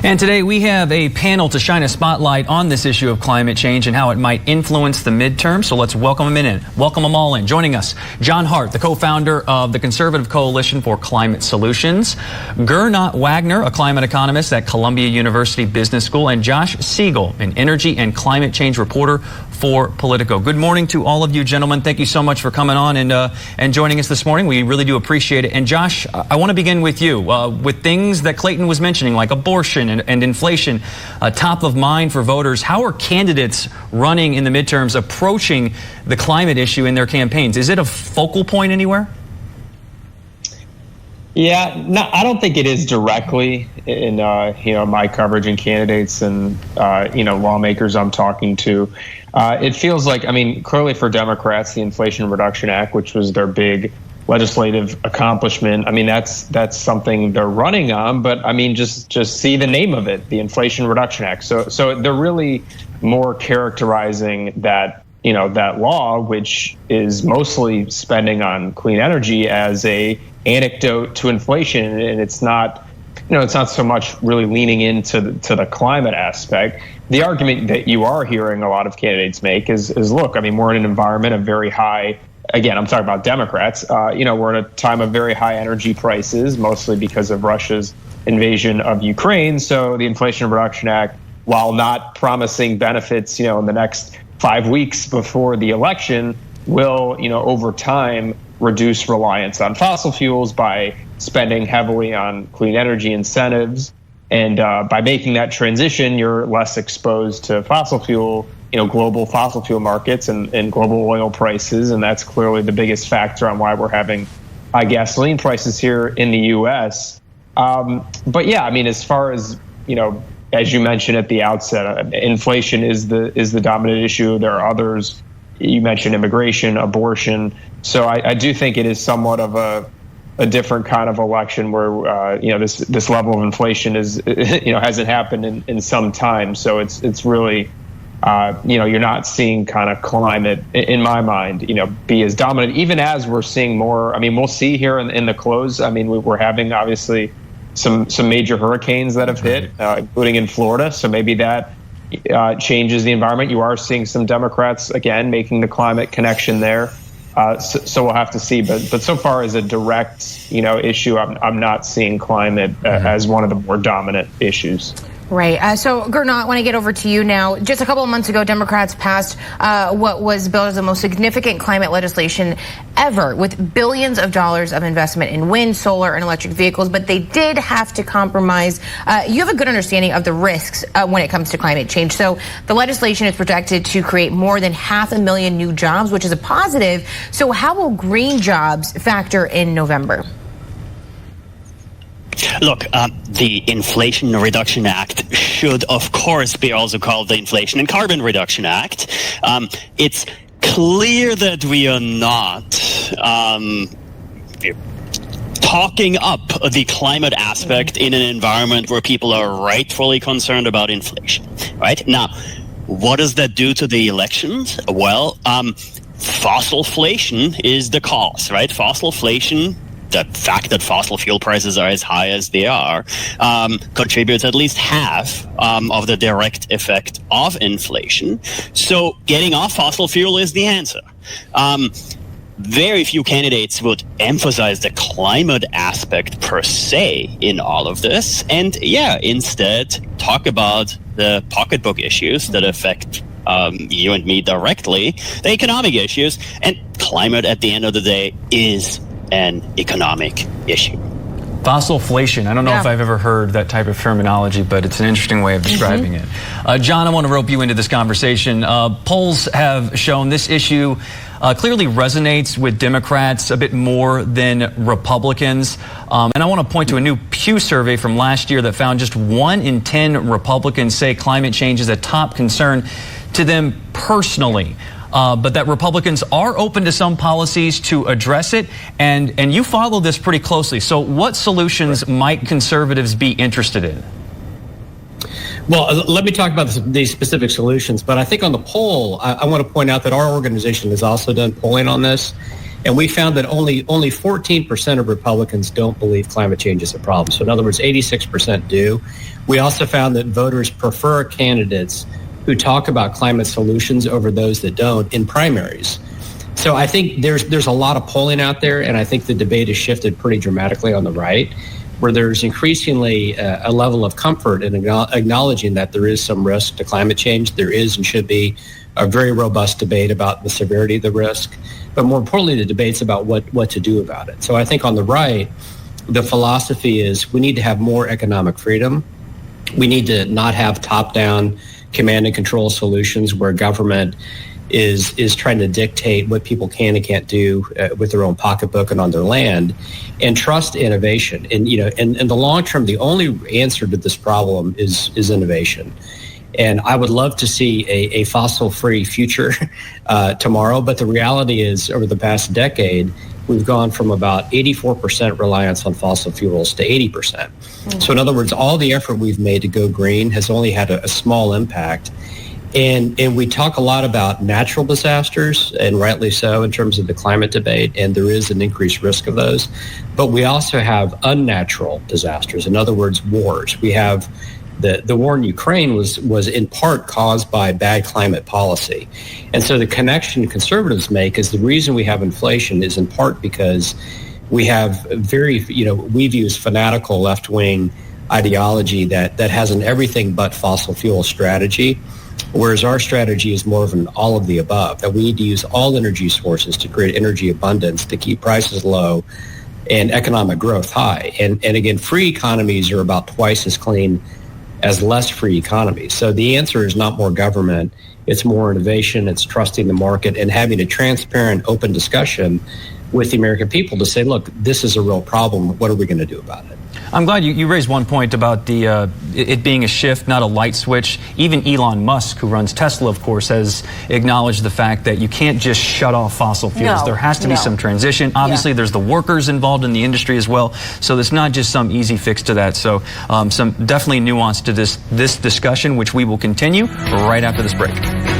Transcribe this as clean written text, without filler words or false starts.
And today we have a panel to shine a spotlight on this issue of climate change and how it might influence the midterm. So let's welcome them in. Welcome them all in. Joining us, John Hart, the co-founder of the Conservative Coalition for Climate Solutions, Gernot Wagner, a climate economist at Columbia University Business School, and Josh Siegel, an energy and climate change reporter for Politico. Good morning to all of you gentlemen. Thank you so much for coming on and joining us this morning. We really do appreciate it. And Josh, I want to begin with you. With things that Clayton was mentioning, like abortion and inflation, top of mind for voters, how are candidates running in the midterms approaching the climate issue in their campaigns? Is it a focal point anywhere? Yeah, no, I don't think it is directly in my coverage and candidates and lawmakers I'm talking to. It feels like, clearly for Democrats, the Inflation Reduction Act, which was their big legislative accomplishment, that's something they're running on. But just see the name of it, the Inflation Reduction Act. So they're really more characterizing that law, which is mostly spending on clean energy, as a antidote to inflation, and it's not so much really leaning into the climate aspect. The argument that you are hearing a lot of candidates make is look, we're in an environment of very high, again, I'm talking about Democrats, we're in a time of very high energy prices, mostly because of Russia's invasion of Ukraine. So the Inflation Reduction Act, while not promising benefits, in the next 5 weeks before the election, will, over time, reduce reliance on fossil fuels by spending heavily on clean energy incentives. And by making that transition, you're less exposed to fossil fuel, global fossil fuel markets and global oil prices. And that's clearly the biggest factor on why we're having high gasoline prices here in the U.S. But yeah, as far as, as you mentioned at the outset, inflation is the dominant issue. There are others. You mentioned immigration, abortion. So I do think it is somewhat of a different kind of election where this level of inflation is hasn't happened in some time. So it's really you're not seeing kind of climate, in my mind, be as dominant, even as we're seeing more. We'll see here in the close. We're having obviously some major hurricanes that have hit, including in Florida. So maybe that changes the environment. You are seeing some Democrats again making the climate connection there. So we'll have to see. But so far as a direct issue, I'm not seeing climate as one of the more dominant issues. Right. So, Gernot, I want to get over to you now. Just a couple of months ago, Democrats passed what was billed as the most significant climate legislation ever, with billions of dollars of investment in wind, solar, and electric vehicles. But they did have to compromise. You have a good understanding of the risks when it comes to climate change. So the legislation is projected to create more than 500,000 new jobs, which is a positive. So how will green jobs factor in November? Look, the Inflation Reduction Act should, of course, be also called the Inflation and Carbon Reduction Act. It's clear that we are not talking up the climate aspect in an environment where people are rightfully concerned about inflation. Right? Now, what does that do to the elections? Well, fossilflation is the cause, right? Fossilflation, the fact that fossil fuel prices are as high as they are, contributes at least half of the direct effect of inflation. So getting off fossil fuel is the answer. Very few candidates would emphasize the climate aspect per se in all of this. And instead talk about the pocketbook issues that affect you and me directly, the economic issues. And climate at the end of the day is an economic issue. Fossilflation. I don't know if I've ever heard that type of terminology, but it's an interesting way of describing it. John, I want to rope you into this conversation. Polls have shown this issue clearly resonates with Democrats a bit more than Republicans. And I want to point to a new Pew survey from last year that found just 1 in 10 Republicans say climate change is a top concern to them personally. But that Republicans are open to some policies to address it. And you follow this pretty closely. So what solutions might conservatives be interested in? Well, let me talk about these specific solutions. But I think on the poll, I want to point out that our organization has also done polling on this. And we found that only 14% of Republicans don't believe climate change is a problem. So in other words, 86% do. We also found that voters prefer candidates who talk about climate solutions over those that don't in primaries. So I think there's a lot of polling out there, and I think the debate has shifted pretty dramatically on the right, where there's increasingly a level of comfort in acknowledging that there is some risk to climate change. There is and should be a very robust debate about the severity of the risk, but more importantly, the debates about what to do about it. So I think on the right, the philosophy is we need to have more economic freedom. We need to not have top-down command and control solutions where government is trying to dictate what people can and can't do with their own pocketbook and on their land, and trust innovation. And in the long term, the only answer to this problem is innovation. And I would love to see a fossil-free future tomorrow, but the reality is over the past decade, we've gone from about 84% reliance on fossil fuels to 80%. Mm-hmm. So in other words, all the effort we've made to go green has only had a small impact. And we talk a lot about natural disasters, and rightly so in terms of the climate debate, and there is an increased risk of those. But we also have unnatural disasters. In other words, wars. We have the war in Ukraine was in part caused by bad climate policy. And so the connection conservatives make is the reason we have inflation is in part because we have we view as fanatical left-wing ideology that has an everything but fossil fuel strategy. Whereas our strategy is more of an all of the above, that we need to use all energy sources to create energy abundance, to keep prices low and economic growth high. And again, free economies are about twice as clean as less free economies. So the answer is not more government, it's more innovation, it's trusting the market and having a transparent, open discussion with the American people to say, look, this is a real problem, what are we going to do about it? I'm glad you raised one point about it being a shift, not a light switch. Even Elon Musk, who runs Tesla, of course, has acknowledged the fact that you can't just shut off fossil fuels. There has to be some transition. Obviously, there's the workers involved in the industry as well. So there's not just some easy fix to that. So some definitely nuance to this discussion, which we will continue right after this break.